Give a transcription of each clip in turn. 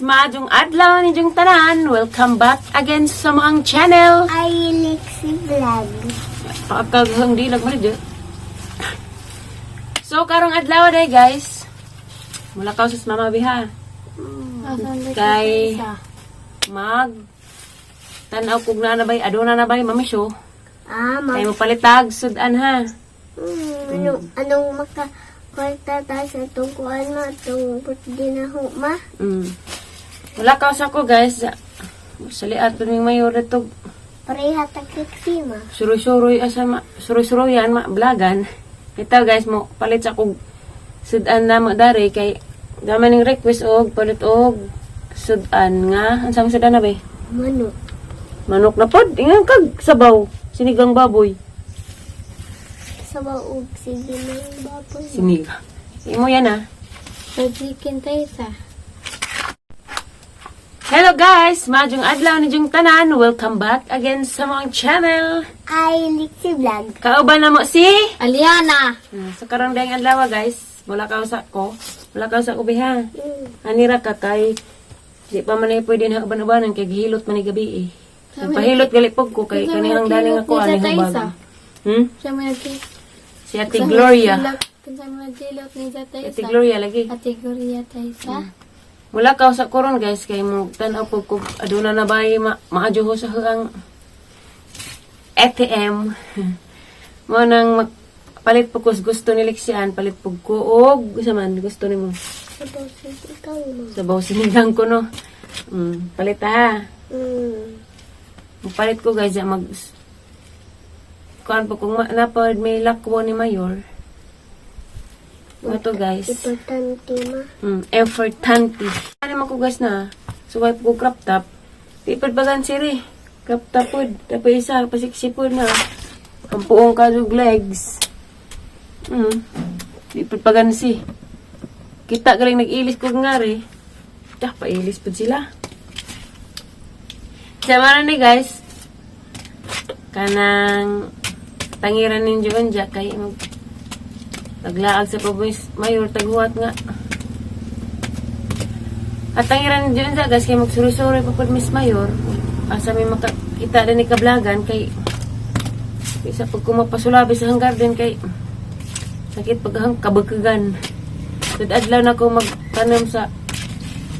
Maadong adlaw ni Jung tanan. Welcome back again sa mga channel. Ay, Lexi Vlog. Pagkaghang dilag mo rin. So, karong adlaw day guys. Mula ka sa mama biha. Kay mag tanaw kog na bay, aduna na bay mamisyo. Kay mo palitag sudan ha. Anong makakwarta tayo sa tungkuan mo? Itong puti na ho, ma? Wala ka sa ko guys. Saliat doon yung mayor ito. Pareha takliksi, ma. Suroy-suroy asa ma. Suroy-suroy yan ma. Blagan. Ito guys mo. Palit sa kog sudan na mo dari. Kay dama ning request og palit og sudan nga. Ang samang sudan na ba? Manok. Manok na pod. Ingan kag sabaw. Sinigang baboy. Sa baog, sige na yung baboy. Sinigang. Imo yan ah. Sa chicken tayo sa. Hello guys! Majong adlaw ni Jung tanan. Welcome back again sa mga channel. Ay, Lexi Vlog. Kauban na mo si... Aliana. Sa karang dayang adlaw guys. Mula ka sa ko. Mula ka sa ubiha. Anira ka kay... Di pa man ay pwede na uban-ubanan kay gihilot man ni gabi eh. Nagpahilot galipog ko kay kanihang daling ako ani hubag. Siya may nagkilot. Si Ate Gloria. Kunsa may nagkilot ni Zatay Ate Gloria lagi. Ate Gloria tayo sa. Mula ka sa koron guys kay mo tan-aw ko aduna na bay maajo ho sa hang ATM. Mo nang palit po gusto ni Lexian, palit po ko og sa man gusto nimo. Sabaw ikaw, ma. Sabaw sinigang ko no. Palit ha. Palit ko guys mag kuan po kung napad may lakwo ni Mayor. Ito guys. Importante, ma. Importante. Ano mo ko guys na suway po ko crop top. Tipad bagan siri. Crop top po. Tapos isa pasiksi po na. Ang puong kadug legs. Tipad bagan si. Kita galing nag-ilis ko ngari. Pailis po sila. Sama na ni guys. Kanang tangiran ninyo anja kay naglaag sa pabis mayor taguat nga. At tangiran ninyo anja guys kay magsuri-suri pa pud Miss Mayor. Asa may makita din ni kablagan kay isa pag kumapasulabi sa hang garden kay sakit paghang kabagkagan. Tad adlaw na ko magtanom sa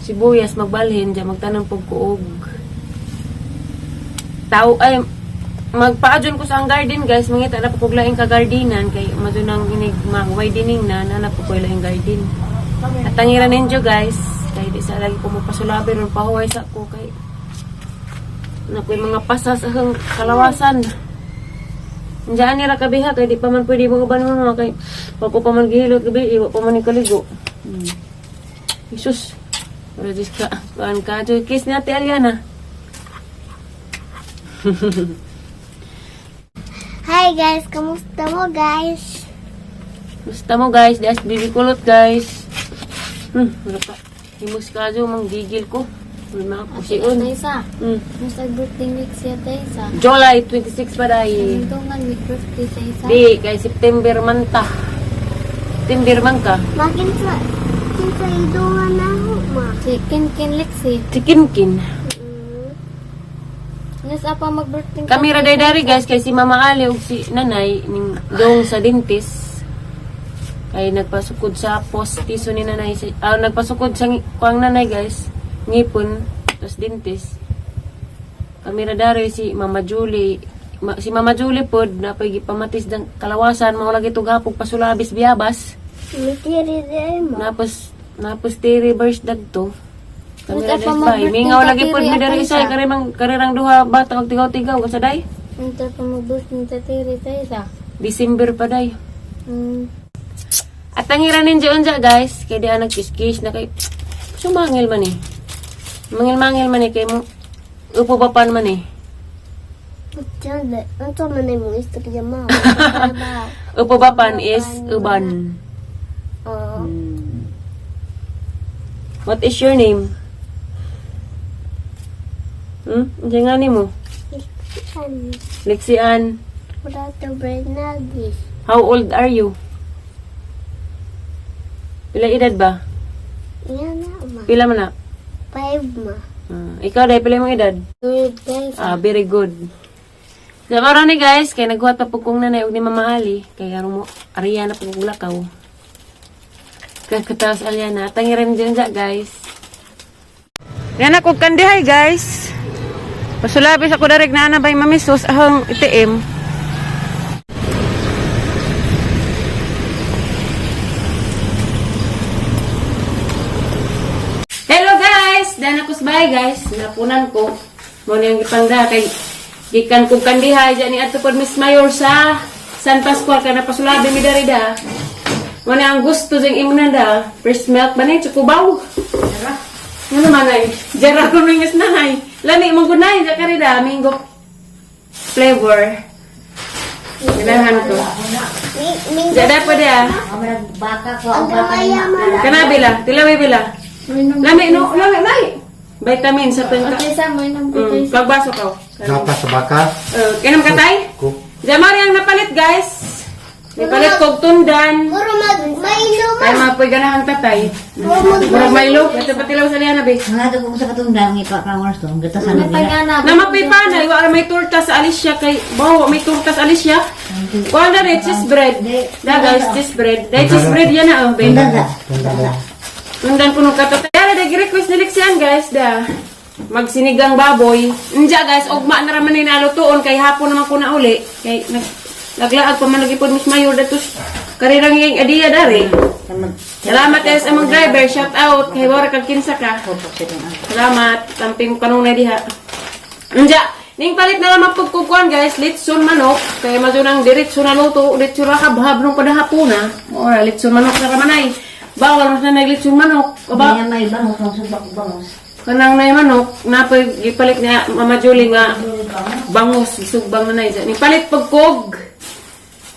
sibuyas magbalhin diya magtanom pug kuog. Tao ay magpaadyon ko sa ang garden guys, mangita na po laing kagardinan kay madunang inig mag-widening na nanap ko laing garden. At tangiran ninyo guys, kay di sa lagi ko magpasulabi ron pahuway sa ko kay nakoy mga pasas ang kalawasan. Diyan nira kabiha kay di pa man pwede mo uban mo kay pag ko pa man gihilot gabi iwa pa man kaligo. Jesus. Pero dis ka, kuan ka kiss ni Ate Aliana. Hi guys, kamusta mo guys? Gusto mo guys, das bibi kulot guys. Wala pa. Himus ka dyan, manggigil ko. Mga kusiun. Tayo sa. Kamusta birthday next year tayo sa? July 26 pa dahil. Tungan may birthday tayo sa. Di, kay September man ta. September man ka. Makin sa idungan na ho, ma. Si Kin Lexi. Chikin-kin. Nas apa mag-birthday Kami raday-dari guys, kay si Mama Ali ug si Nanay, ning dong sa dentist. Kay nagpasukod sa postiso ni Nanay. Nagpasukod sa kuang Nanay guys. Ngipon, tapos dentist. Kami radari si Mama Julie. Si Mama Julie pod, napay pamatis ng kalawasan, mga lagi tugapog pasulabis biyabas. Mitiri din mo. Napos tiri reverse dagto. Kami radari mingaw lagi pod mi dari isa karirang duha bata og tigaw-tigaw sa day. Ito pa mag-birthday tatiri tayo sa. December pa day. At tangiran ninyo unja guys, kay di nagkiskis na kay sumangil man eh. Mangil-mangil man eh kay mo upupapan man eh. Ito man ay mong istorya mo. Upupapan is uban. What is your name? Diyan nga ni mo? Lexian. Brato Bernaldez. How old are you? Pila edad ba? Yan na, ma. Pila man na? 5 ma. Ikaw, dahil pala mong edad? Good guys. Very good. So, mara ni guys, kay naghuhat pa po kong nanay, huwag ni mamaali. Kaya mo, ariya na po kong lakaw. Kaya katawas Aliana. Tangirin dyan dyan, guys. Yan ako kandihay, guys. Pasulabis ako darig na anabay mamisos ahong itiim. Hello guys! Dan ako sabay guys. Napunan ko. Muna yung ipangda kay gikan kong kandihay dyan ni Ato Pod Miss Mayor sa San Pascual ka na pasulabi mi darida. Muna ang gusto dyan imunanda. First milk ba na yung tsukubaw? Ano naman ay? Jara ko ringas na ay. Lami mong gunay, jakarida, mango flavor. Ganahan ko. Jada po dia. Ang gamayaman. Kanabila, tilaway bila. Lami, no, lami. Vitamin sa pengka. Pagbaso ka. Gatas sa baka. Kinam katay? Cook. Jamari ang napalit guys. Napalit kog tundan. Puro mag-mailo ma. Kaya mapoy ganahan tatay. Murag Milo. Ito pa tilaw sa liana be. Mga ito kung sa katundang ipakangors to, gata sa nabila. Namapay pa na, iwa may torta sa Alicia kay bawa may torta sa Alicia. Kuha na rin, cheese bread. Da guys, cheese bread. Dahil cheese bread yan na, oh, babe. Tundang. Tundan po nung kato. Kaya na, request ni Lexian guys, da. Magsinigang baboy. Ndiya guys, ugma na raman na nalutoon, kay hapon naman ko na uli. Kay naglaag pa man nagipod Miss Mayor datos karirang yung adiya dari. Salamat guys sa mga driver, shout out kay Bora kag kinsa ka. Salamat, tamping kanong na diha. Ndiya, ning palit na lang mapagkukuan guys, litson manok, kay madunang diretso na luto, diretso ra kabhab nung padahapuna. Ora litson manok na ramanay. Bawal na naglitson manok. Aba, Kaya may bangos, ang subak bangos. kanang nay manok, napoy gipalit niya Mama Julie nga bangus, sugbang na nay. Ni palit pagkog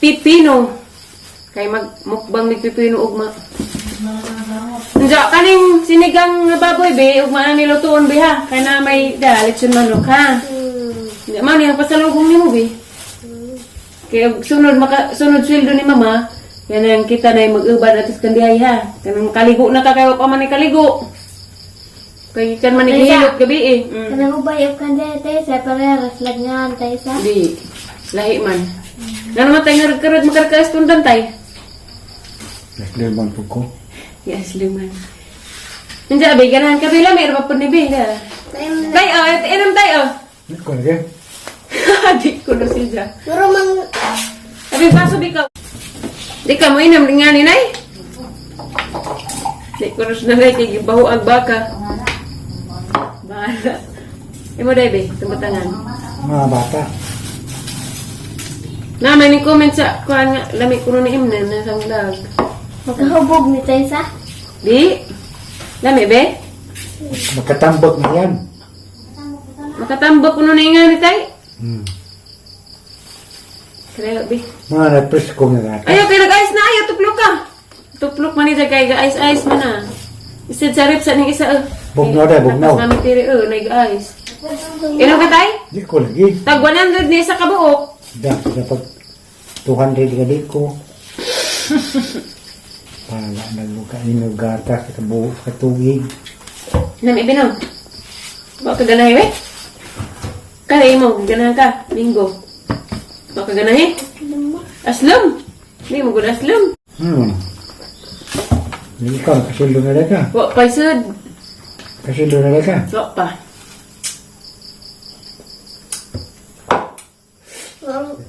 pipino. Kay magmukbang ni pipino ugma. Ndiya, kaning sinigang nga baboy be, ugma na nilutuon be ha. Kay na may litson manok ha. Ndiya man yung pasalubong ni mo be. Kaya sunod sweldo ni mama. Yan ang kita na yung mag-ubad at kandihay ha. Kanang kaligo na ka kayo pa man ni kaligo. Kaya kan man ihilot gabi eh. Kanang ubayog kan dyan tayo sa pareras lagngan tayo sa. Di, lahi man. Nga naman tayo ngarag-karag makarakaas tundan tayo. Lemon po ko. Yes, liman. Nandiyan, abay, ganahan ka bila, may pa po ni Bila. Tayo, inam tayo. Hindi ko lagi. Di ko na siya. Puro mang... Abay, baso di ka. Di ka mo inam, nga ni Nay. Di ko na siya na kay baho ag baka. Bahala. Imo day, be, tumbatangan. Mga bata. Na, may ni comment sa, kuhan nga, lamig ko na imnan, nasa vlog. Magkahubog ni tayo sa. Di, lami, be? Magkatambot na yan. Makatambok ko na nga ni Tay. Kaya, be. Mga napres ko nga gata. Ayaw, kaya nag-ice na, ayaw, tuplok ka. Tuplok man ito, kaya ga-ice-ice man na. Isid sa rip sa ning isa, Bugnaw na, bugnaw. Tapos namin tiri, nag-ice. Ilang ka, Tay? Hindi ko lagi. Tag 100 ni isa kabuok. Dapat 200 ka di ko. Para nagbuka ninyo gata sa kabuo sa tubig. Nami, binom. Bawa ka ganahe, we? Kalay mo, ganahan ka, linggo. Bawa ka ganahe? Aslam. Hindi mo gud aslam. Hindi ka, kasildo na lang ka. Bawa pa isud. Kasildo na lang ka. Bawa pa.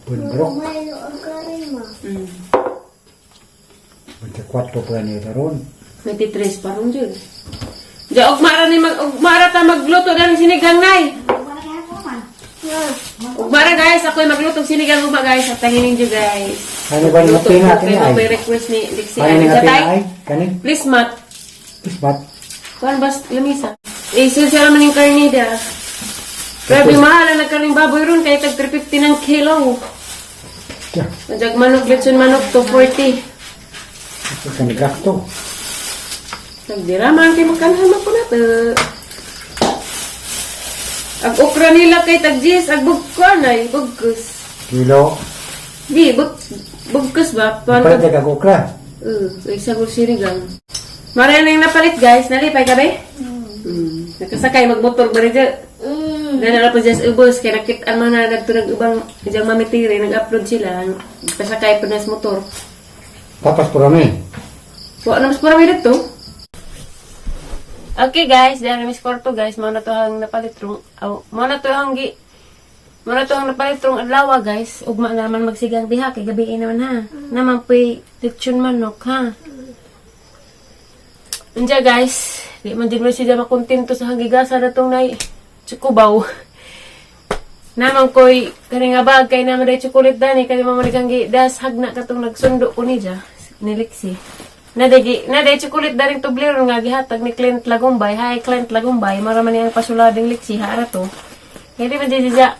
Pundrok. Mailo ang karima. Magka-4 pa nila ron. 23 pa ron dyan. Diya, ugmara ta magluto ng sinigang, Nay. Ugmara guys, ako'y magluto ng sinigang ugma guys. At tanginin dyan guys. Ano ba yung pina natin Kaya ay? may request ni Dixie. Ano yung Sa pina tay? ay? Kanin? Please, Matt. Isbat? Kuhan ba lamisa? Isusya naman yung karnida. Grabe mahal ang nagkaring baboy ron. Kaya tag 350 ng kilo. Tiyan. Majag manok, litson manok, 240. Ito ka nagasto. Nagdiraman kay magkanhan mo po na to. Ag okra nila kay tagjis, ag bugkuan ay, bugkus. Kilo. Di, bugkus ba? Para ka kukra. Isa ko sirigang. Maraming napalit guys, nalipay ka ba? Nakasakay magmotor ba rin dyan? Nanala po dyan sa ubos, kaya nakitaan man na nagtunag ubang dyan mamitiri, nag-upload sila, pasakay po na sa motor. Tapos po kami. Ano mas marami dito? Okay guys, dahil Miss Corto guys, mga na to hang napalitrong, mga na to hang napalitrong adlaw guys, ugma na naman magsigang diha, kay gabi naman ha. Naman po'y lechon manok ha. Andiya guys, di man din mo siya makontento sa hangigasa na itong nai tsukubaw. Naman ko'y kani nga bag kay naman day tsukulit dani, kani mamaligang das hagna katong nagsundo ko ni dya, ni Lixie. Naday tsukulit daring tublero nga gihatag ni Clint Lagumbay. Hi Clint Lagumbay, maraman niyang pasulading Lixie, hara to. Kaya di man dyan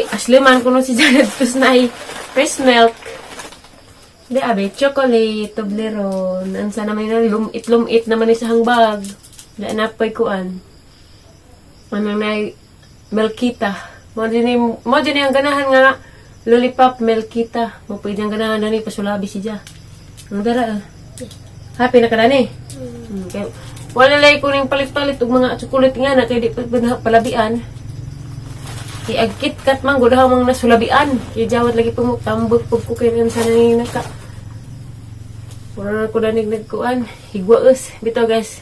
asliman kuno si Janet tapos na ay fresh milk. Di abe, chocolate, toblerone. Ansa naman yun, lumit naman sa hangbag. Di anapay kuan. Anong na Melkita. Mo din ang ganahan nga lollipop Melkita. Mo pwede ang ganahan na ni pasulabi si Ja. Ang dara happy na ka na ni. Okay. Wala lay kuning palit-palit og mga chocolate nga na kay di palabian. Kaya KitKat man gudaw mang nasulabian. Kaya jawat lagi pumutambog pag ko kayo sa nanina ka. Pura na ko danig nagkuan. Higwaus. Bito guys.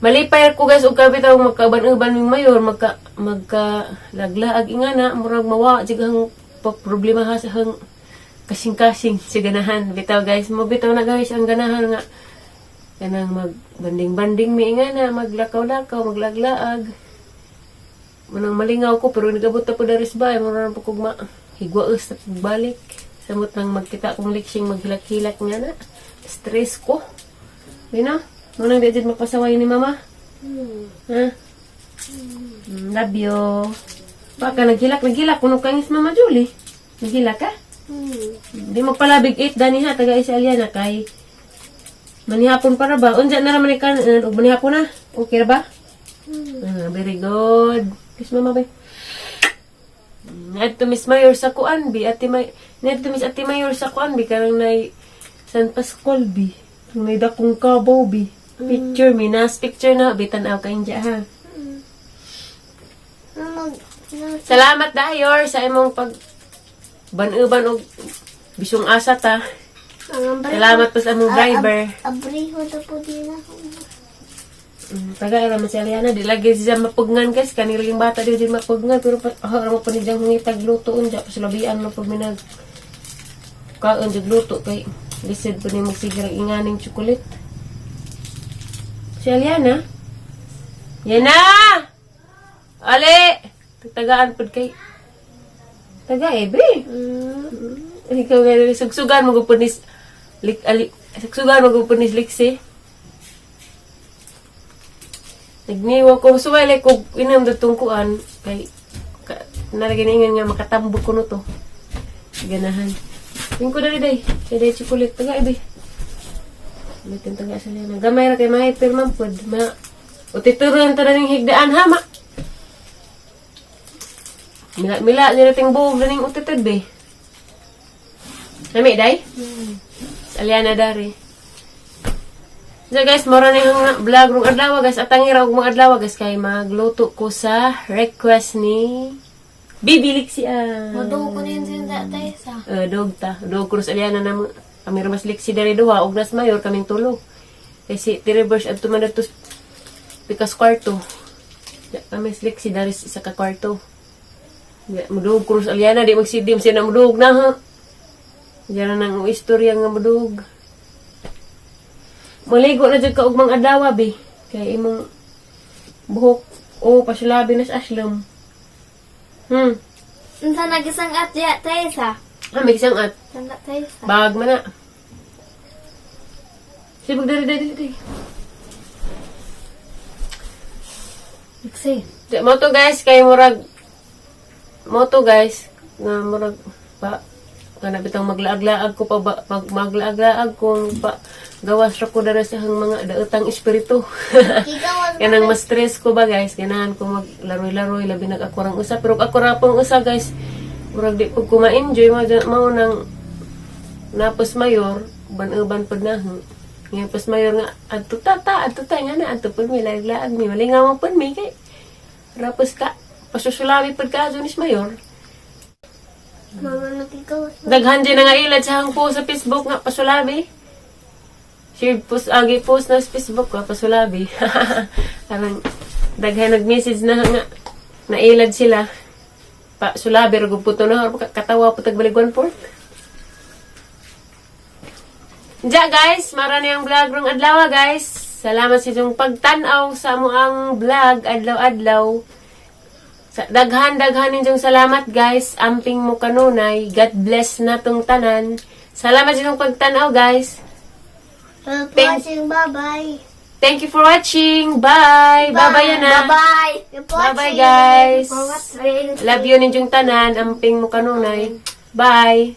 Malipay ko guys. Huwag ka bitaw magkaban-uban ng mayor. Magka-laglaag ingana. Murag mawa. Sigang problema ha sa hang kasing-kasing si ganahan. Bitaw guys. Mabitaw na guys ang ganahan nga. Kanang magbanding-banding mi ingana. Maglakaw-lakaw. Maglaglaag. Manang malingaw ko pero nagabot na po daris ba muna po kong higwaus na balik samot nang magkita kong liksing maghilak-hilak nga na stress ko yun na munang di dyan mapasaway ni mama ha love you baka naghilak kuno kangis mama Julie naghilak ka di magpalabig 8 dani ha taga isa Aliana kay manihapon para ba unja na raman ikan manihapon na okay ba very good. Kiss mama bay. Nadto Miss Mayor sa kuan bi ati may nadto Miss Ati Mayor sa kuan bi karang nay San Pascual bi. Nay dakong kabaw bi. Picture mi nas picture na bitan aw kay inja ha. Salamat dayor sa imong pag ban-uban og bisong asa ta. Salamat po sa among driver. Abriho na po din ako. Taga naman si Aliana, di lagi siya mapugngan guys, kanilang bata di mapugngan, pero mo pa nilang hungitag lutoon dyan, pasalabian mo pag minag kaon dyan luto, kay lisod po niya magsigira inganing chocolate. Si Aliana, yan na! Ali! Tagaan po kay taga ebe. Ikaw nga, sugsugan mo po ni sugsugan mo po ni Lixie. Nagniwa ko, suwalay ko, inam datong kuan, kay, nalaginingan nga makatambok ko no to. Ganahan. Yung ko dali day, kay day chocolate, taga ibi. Ulitin taga sa liyan. Gamay ra kay mga ipirmampod, utituruan ta rin higdaan, hama. Mila, nila ting buhog na ning utitid, be. Nami, day? Sa Aliana dari. So guys, mora na yung vlog rong adlaw guys. At tangira og mga adlaw guys kay magluto ko sa request ni Bibi Lixie. Madugo ko din siya tatay sa. Dog ta. Dog ko sa Aliana na kami ramas Lixie dari duha og nas mayor kaming tulo. Kasi ti-reverse at tumanad to pikas kwarto. Kami Lixie dari sa ka kwarto. Mudug ko sa Aliana di magsidim siya na mudug na ha. Diyan na nang istorya nga mudug. Maligo na dyan ka og mga adlaw, be. Kaya imong buhok, pasulabi na sa aslam. Unsa nagisang at ya tayo sa? May isang at. Sangga tayo sa. Bag man na. Sibag dari. Lixie. Moto guys, kay murag. Moto guys, nga murag pa. Kana bitang maglaag-laag ko pa maglaag-laag kung pa gawas ra ko dara sa hang mga daotang espiritu. Kanang mas stress ko ba guys, ganahan ko maglaroy-laroy labi nag ako rang usa pero ako ra pong usa guys. Murag di pud ko ma-enjoy mao nang napos mayor ban-uban pud na. Ngayon pas mayor nga, adto ta nga na, adto po mi, laag mi, malingaw po mi, kay, rapos ka, pasusulabi po ka, Jonis Mayor. Mga nakikaw. Daghan din na nga ilad sa hangpo sa Facebook nga, pasulabi. Share post, agi post na sa Facebook nga, pasulabi. Parang, daghan nag-message na nga, nailad sila. Sulabi, raguputo na, katawa po tagbaliguan po. Diya guys, mara na yung vlog rong adlaw guys. Salamat sa inyong pagtanaw sa mo ang vlog adlaw-adlaw. Daghan ninyong salamat guys. Amping mo kanunay. God bless na tong tanan. Salamat sa inyong pagtanaw guys. Bye-bye. Thank you for watching. Bye. Bye-bye na. Bye-bye. Bye-bye guys. Love you ninyong tanan. Amping mo kanunay. Bye.